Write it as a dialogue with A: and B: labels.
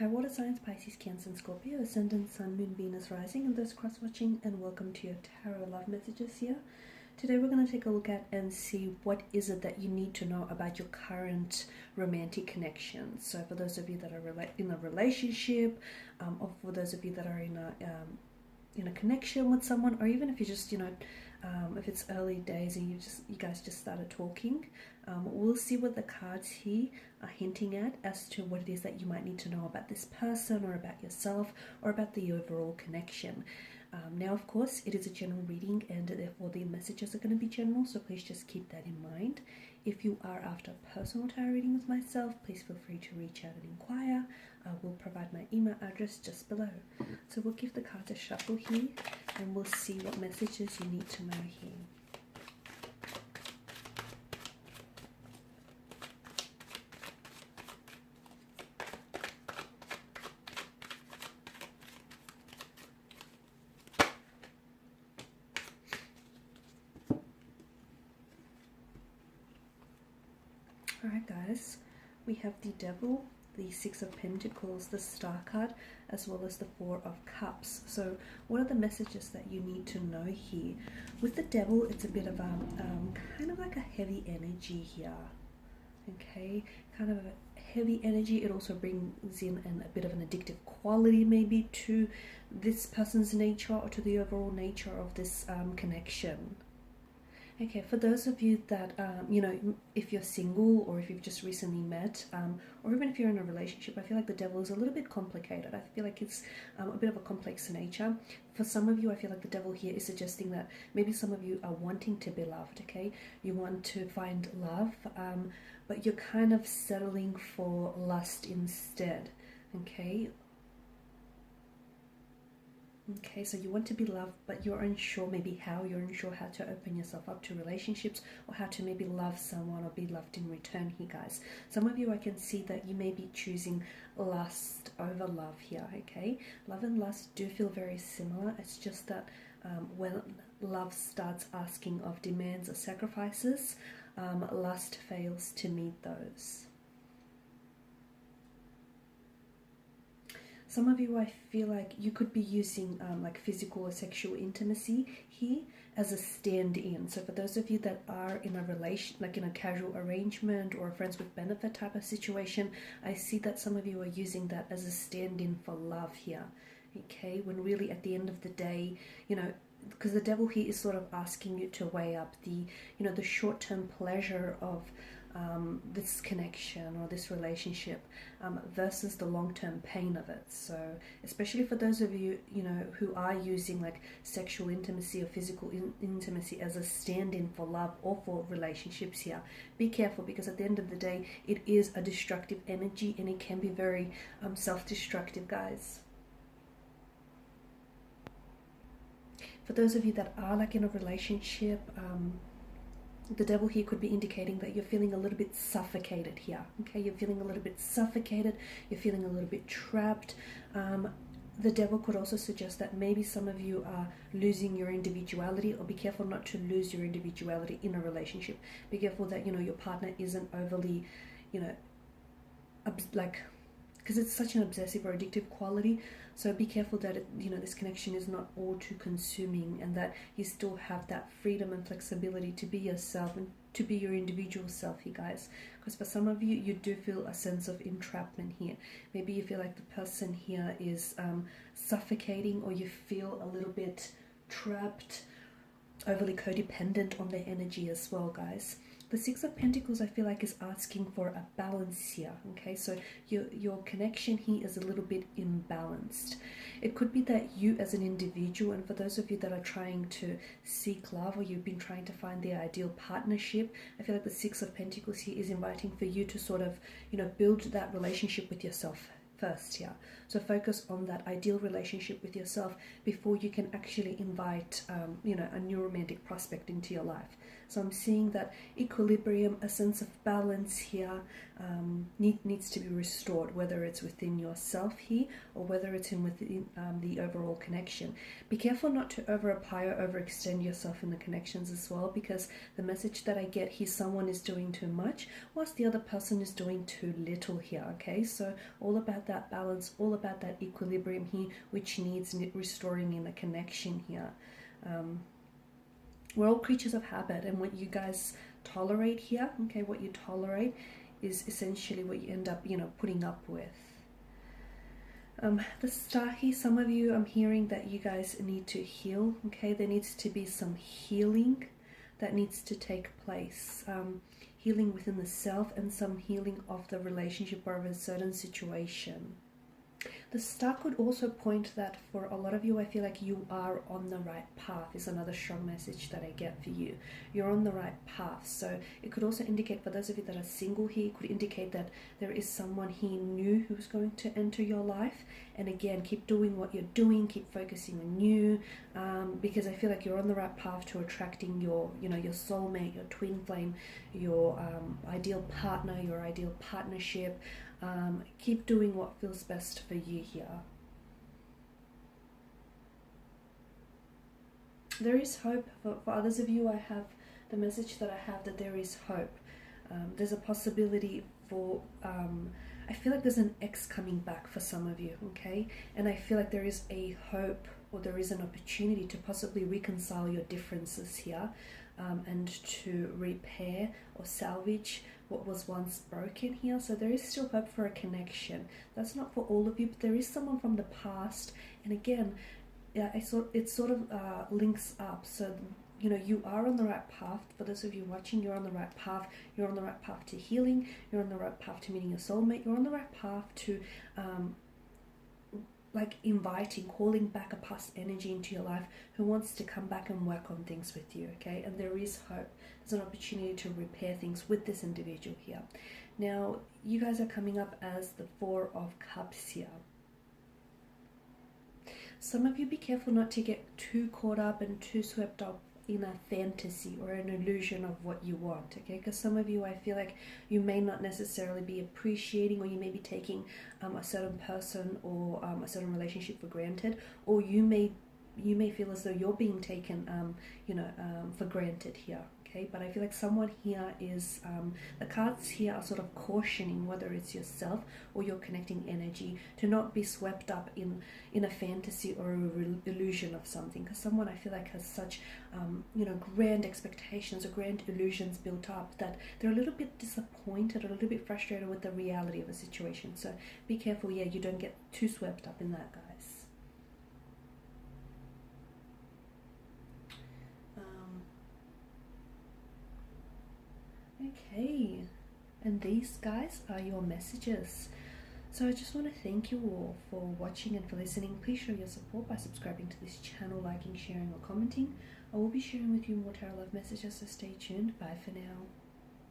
A: Hi, water signs, Pisces, Cancer, and Scorpio, Ascendant, Sun, Moon, Venus, Rising, and those cross-watching, and welcome to your tarot love messages here. Today we're going to take a look at and see what is it that you need to know about your current romantic connection. So for those of you that are in a relationship, or for those of you that are in a connection with someone, or even if you just, if it's early days and you guys just started talking, we'll see what the cards here are hinting at as to what it is that you might need to know about this person or about yourself or about the overall connection. Now, of course, it is a general reading and therefore the messages are going to be general, so please just keep that in mind. If you are after a personal tarot reading with myself, please feel free to reach out and inquire. I will provide my email address just below. So we'll give the cards a shuffle here and we'll see what messages you need to know here. Alright guys, we have the Devil, the Six of Pentacles, the Star card, as well as the Four of Cups. So what are the messages that you need to know here? With the Devil, it's a bit of a kind of like a heavy energy here. Okay, kind of a heavy energy. It also brings in a bit of an addictive quality maybe to this person's nature or to the overall nature of this connection. Okay, for those of you that, if you're single or if you've just recently met, or even if you're in a relationship, I feel like the Devil is a little bit complicated. I feel like it's a bit of a complex nature. For some of you, I feel like the Devil here is suggesting that maybe some of you are wanting to be loved, okay? You want to find love, but you're kind of settling for lust instead, okay? Okay, so you want to be loved, but you're unsure maybe how. You're unsure how to open yourself up to relationships or how to maybe love someone or be loved in return here, guys. Some of you, I can see that you may be choosing lust over love here, okay? Love and lust do feel very similar. It's just that when love starts asking of demands or sacrifices, lust fails to meet those. Some of you, I feel like you could be using like physical or sexual intimacy here as a stand-in. So for those of you that are in a relation, like in a casual arrangement or a friends with benefit type of situation, I see that some of you are using that as a stand-in for love here. Okay, when really at the end of the day, because the Devil here is sort of asking you to weigh up the, the short-term pleasure of this connection or this relationship versus the long-term pain of it. So especially for those of you, who are using like sexual intimacy or physical intimacy as a stand-in for love or for relationships here, be careful, because at the end of the day, it is a destructive energy and it can be very self-destructive, guys. For those of you that are like in a relationship, the Devil here could be indicating that you're feeling a little bit suffocated here. Okay, you're feeling a little bit suffocated, you're feeling a little bit trapped. The Devil could also suggest that maybe some of you are losing your individuality, or be careful not to lose your individuality in a relationship. Be careful that, your partner isn't overly, because it's such an obsessive or addictive quality. So be careful that this connection is not all too consuming, and that you still have that freedom and flexibility to be yourself and to be your individual self here, guys. Because for some of you, you do feel a sense of entrapment here. Maybe you feel like the person here is suffocating, or you feel a little bit trapped, overly codependent on their energy as well, guys. The Six of Pentacles, I feel like, is asking for a balance here, okay? So your connection here is a little bit imbalanced. It could be that you as an individual, and for those of you that are trying to seek love, or you've been trying to find the ideal partnership, I feel like the Six of Pentacles here is inviting for you to sort of, build that relationship with yourself first here. So focus on that ideal relationship with yourself before you can actually invite, a new romantic prospect into your life. So I'm seeing that equilibrium, a sense of balance here needs to be restored, whether it's within yourself here or whether it's within the overall connection. Be careful not to over apply or overextend yourself in the connections as well, because the message that I get here, someone is doing too much whilst the other person is doing too little here. Okay, so all about that balance, all about that equilibrium here, which needs restoring in the connection here. We're all creatures of habit, and what you guys tolerate here, okay, what you tolerate is essentially what you end up, putting up with. The star here, some of you, I'm hearing that you guys need to heal, okay? There needs to be some healing that needs to take place. Healing within the self and some healing of the relationship or of a certain situation. The star could also point that for a lot of you, I feel like you are on the right path is another strong message that I get for you. You're on the right path. So it could also indicate, for those of you that are single here, it could indicate that there is someone here new who's going to enter your life. And again, keep doing what you're doing, keep focusing on you, because I feel like you're on the right path to attracting your, your soulmate, your twin flame, your ideal partner, your ideal partnership. Keep doing what feels best for you here. There is hope. For others of you, I have the message that I have that there is hope. There's a possibility for, I feel like there's an ex coming back for some of you, okay? And I feel like there is a hope, or there is an opportunity to possibly reconcile your differences here, and to repair or salvage what was once broken here. So there is still hope for a connection. That's not for all of you, but there is someone from the past. And again, it sort of links up. So you are on the right path. For those of you watching, you're on the right path. You're on the right path to healing. You're on the right path to meeting your soulmate. You're on the right path to calling back a past energy into your life who wants to come back and work on things with you, okay? And there is hope. There's an opportunity to repair things with this individual here. Now, you guys are coming up as the Four of Cups here. Some of you, be careful not to get too caught up and too swept up in a fantasy or an illusion of what you want, okay? Because some of you, I feel like you may not necessarily be appreciating, or you may be taking a certain person or a certain relationship for granted, or you may feel as though you're being taken for granted here, okay? But I feel like someone here is, the cards here are sort of cautioning, whether it's yourself or your connecting energy, to not be swept up in a fantasy or a illusion of something. Because someone, I feel like, has such grand expectations or grand illusions built up that they're a little bit disappointed or a little bit frustrated with the reality of a situation. So be careful, yeah, you don't get too swept up in that, guys. Okay, and these, guys, are your messages. So I just want to thank you all for watching and for listening. Please show your support by subscribing to this channel, liking, sharing, or commenting. I will be sharing with you more tarot love messages, so stay tuned. Bye for now.